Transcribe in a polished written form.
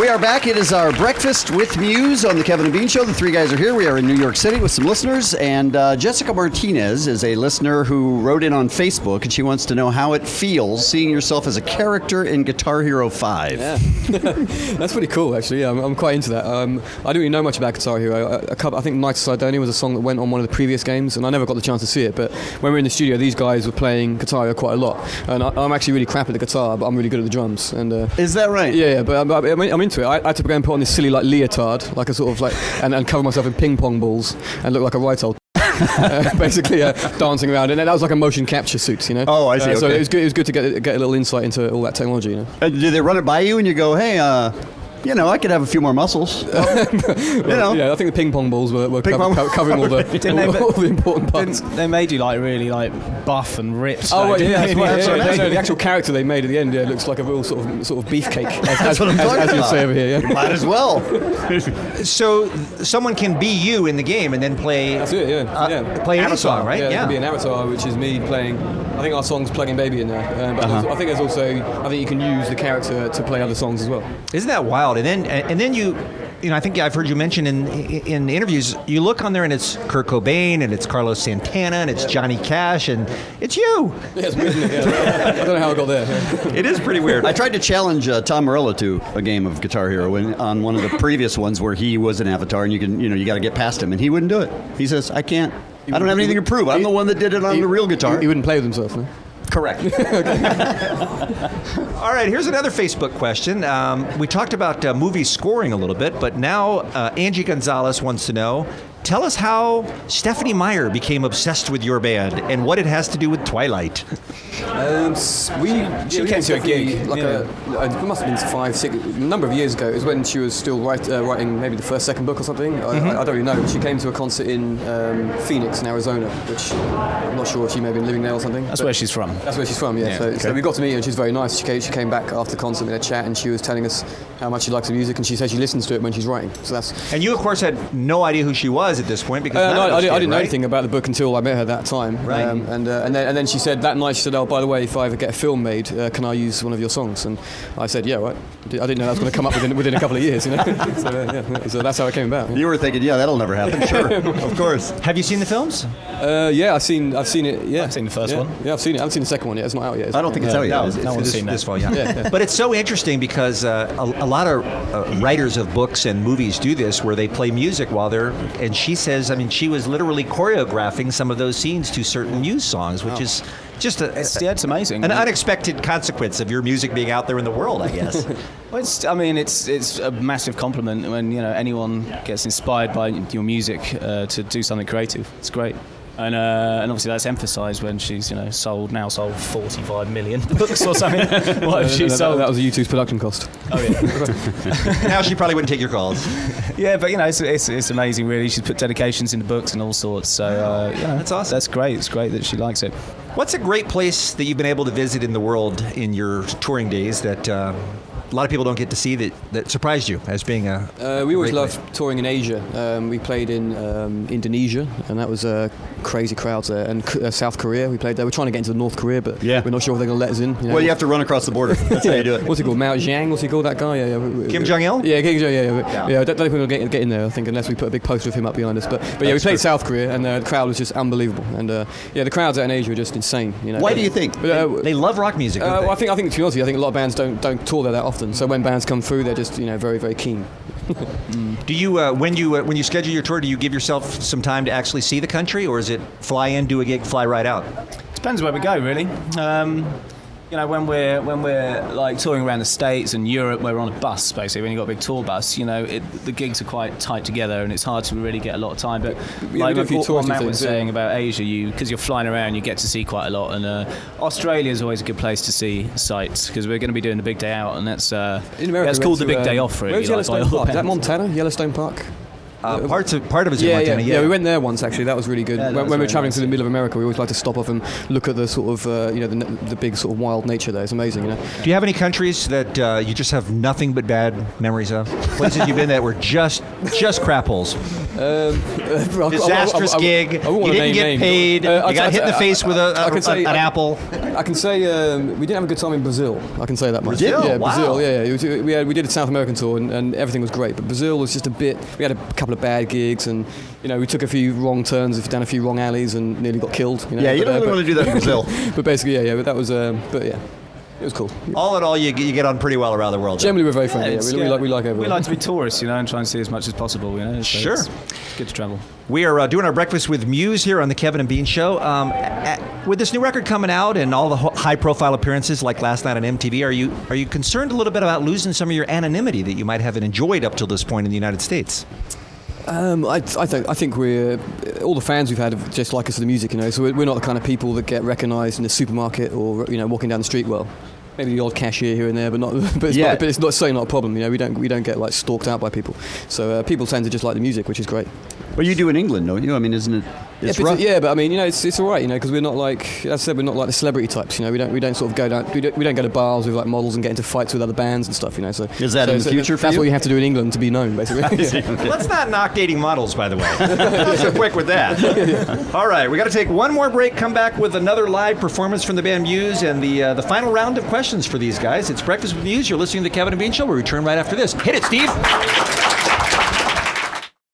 We are back. It is our Breakfast with Muse on the Kevin and Bean Show. The three guys are here. We are in New York City with some listeners. And Jessica Martinez is a listener who wrote in on Facebook, and she wants to know how it feels seeing yourself as a character in Guitar Hero 5. Yeah, that's pretty cool, actually. Yeah, I'm quite into that. I don't really know much about Guitar Hero. I think Night of Sidonia was a song that went on one of the previous games, and I never got the chance to see it. But when we were in the studio, these guys were playing Guitar Hero quite a lot. And I'm actually really crap at the guitar, but I'm really good at the drums. And is that right? Yeah, but I'm into it. I had to go and put on this silly like leotard, like a sort of like, and cover myself in ping pong balls and look like a right old. Basically dancing around, and that was like a motion capture suit, you know. Oh, I see. Okay. So it was good to get a little insight into all that technology, you know. Did they run it by you and you go, hey, I could have a few more muscles. Yeah, I think the ping pong balls were covering all the important parts. They made you like really like buff and ripped. Oh, right, yeah, the actual character they made at the end, looks like a real sort of beefcake. That's what I'm talking about. As you say over here, yeah. Might as well. So someone can be you in the game and then play. That's it, yeah. Play any song, right? Yeah, it could be an avatar, which is me playing. I think our song's Plugging Baby in there. But I think there's also, I think you can use the character to play other songs as well. Isn't that wild? And then you I think I've heard you mention in interviews, you look on there and it's Kurt Cobain and it's Carlos Santana and it's Johnny Cash and it's you. Yeah, it's weird, isn't it? Yeah. I don't know how I got there. Yeah. It is pretty weird. I tried to challenge Tom Morello to a game of Guitar Hero on one of the previous ones where he was an avatar and you got to get past him, and he wouldn't do it. He says, I can't. I don't have anything to prove. I'm the one that did it on the real guitar. He wouldn't play with himself, no? Correct. All right, here's another Facebook question. We talked about movie scoring a little bit, but now Angie Gonzalez wants to know, tell us how Stephanie Meyer became obsessed with your band and what it has to do with Twilight. She came to a gig, it must have been a number of years ago. It was when she was still writing maybe the first, second book or something. I don't really know. She came to a concert in Phoenix in Arizona, which I'm not sure if she may have been living there or something. That's where she's from. That's where she's from, yeah. So we got to meet her and she's very nice. She came back after the concert with a chat and she was telling us how much she likes the music, and she said she listens to it when she's writing. So that's. And you, of course, had no idea who she was at this point because I didn't know anything about the book until I met her that time. Right. And then she said that night, she said, oh, by the way, if I ever get a film made, can I use one of your songs? And I said, yeah, right. I didn't know that was going to come up within a couple of years, you know. So that's how it came about. You were thinking, yeah, that'll never happen. Sure, of course. Have you seen the films? Yeah, I've seen it. Yeah, I've seen the first one. Yeah, I've seen it. I haven't seen the second one yet. It's not out yet. I don't think it's out yet. No one's seen this fall, yeah. But it's so interesting because a lot of writers of books and movies do this, where they play music while they're. And she says, she was literally choreographing some of those scenes to certain Muse songs, which is just it's amazing. An unexpected consequence of your music being out there in the world, I guess. Well, it's a massive compliment when anyone gets inspired by your music to do something creative. It's great. And obviously that's emphasised when she's sold 45 million books or something. That was U2's production cost. Oh yeah. Now she probably wouldn't take your calls. Yeah, but it's amazing really. She's put dedications in the books and all sorts. So that's awesome. That's great. It's great that she likes it. What's a great place that you've been able to visit in the world in your touring days that a lot of people don't get to see that surprised you as being a we always loved touring in Asia. We played in Indonesia, and that was crazy crowds there. And South Korea, we played there. We're trying to get into North Korea, but we're not sure if they're going to let us in. Well, you have to run across the border. That's how you do it. What's he called? Mao Zedong? What's he called? That guy? Kim Jong-il? Yeah, Kim Jong-il. Yeah. I don't think we're going to get in there, I think, unless we put a big poster of him up behind us. But yeah, we played South Korea, and the crowd was just unbelievable. And the crowds out in Asia are just insane. Why do you think? They love rock music. Don't they? Well, I think to be honest with you, I think a lot of bands don't tour there that often. So when bands come through, they're just very, very keen. Do you when you schedule your tour, do you give yourself some time to actually see the country, or is it fly in, do a gig, fly right out? Depends where we go, really. When we're like touring around the States and Europe, where we're on a bus, basically, when you've got a big tour bus, the gigs are quite tight together and it's hard to really get a lot of time. But like what Matt was saying about Asia, because you're flying around, you get to see quite a lot. And Australia is always a good place to see sights, because we're going to be doing the big day out, and that's called the big day off. Really, where's Yellowstone Park? Is that Montana? Yellowstone Park? Part of it's in Yeah, Montana. yeah, we went there once actually. That was really good. Yeah, that when was we were very traveling nice. through the middle of America, we always like to stop off and look at the sort of the big sort of wild nature there. It's amazing, you know. Do you have any countries that you just have nothing but bad memories of? Places you've been that were just crap holes. Disastrous gig. You didn't get paid. You got hit in the face with an apple. I can say we didn't have a good time in Brazil. I can say that much. Brazil? Yeah, Wow. Brazil. Yeah. We did a South American tour and everything was great, but Brazil was just a bit. We had a couple of bad gigs and we took a few wrong turns, down a few wrong alleys, and nearly got killed. Yeah, you don't really want to do that in Brazil. But basically, yeah. But that was. But yeah, it was cool. All in all, you get on pretty well around the world. Generally, we're very friendly. it's- We like everyone. We like to be tourists, and try and see as much as possible. So Sure. it's good to travel. We are doing our breakfast with Muse here on the Kevin and Bean Show. With this new record coming out and all the high-profile appearances like last night on MTV, are you concerned a little bit about losing some of your anonymity that you might have enjoyed up till this point in the United States? I think we're all the fans we've had just like us to the music, So we're not the kind of people that get recognised in the supermarket or walking down the street. Well, maybe the odd cashier here and there, but it's certainly not a problem. We don't get like stalked out by people. So people tend to just like the music, which is great. Well, you do in England, don't you? I mean, isn't it? It's rough. Yeah, but I mean, it's all right, because we're not like, as I said, we're not like the celebrity types. We don't sort of go down. We don't go to bars with like models and get into fights with other bands and stuff. So Is that in the future for That's you? what you have to do in England to be known, basically. Let's not knock dating models, by the way. Not so quick with that. All right, we got to take one more break. Come back with another live performance from the band Muse and the final round of questions for these guys. It's Breakfast with Muse. You're listening to the Kevin and Bean Show. We'll return right after this. Hit it, Steve.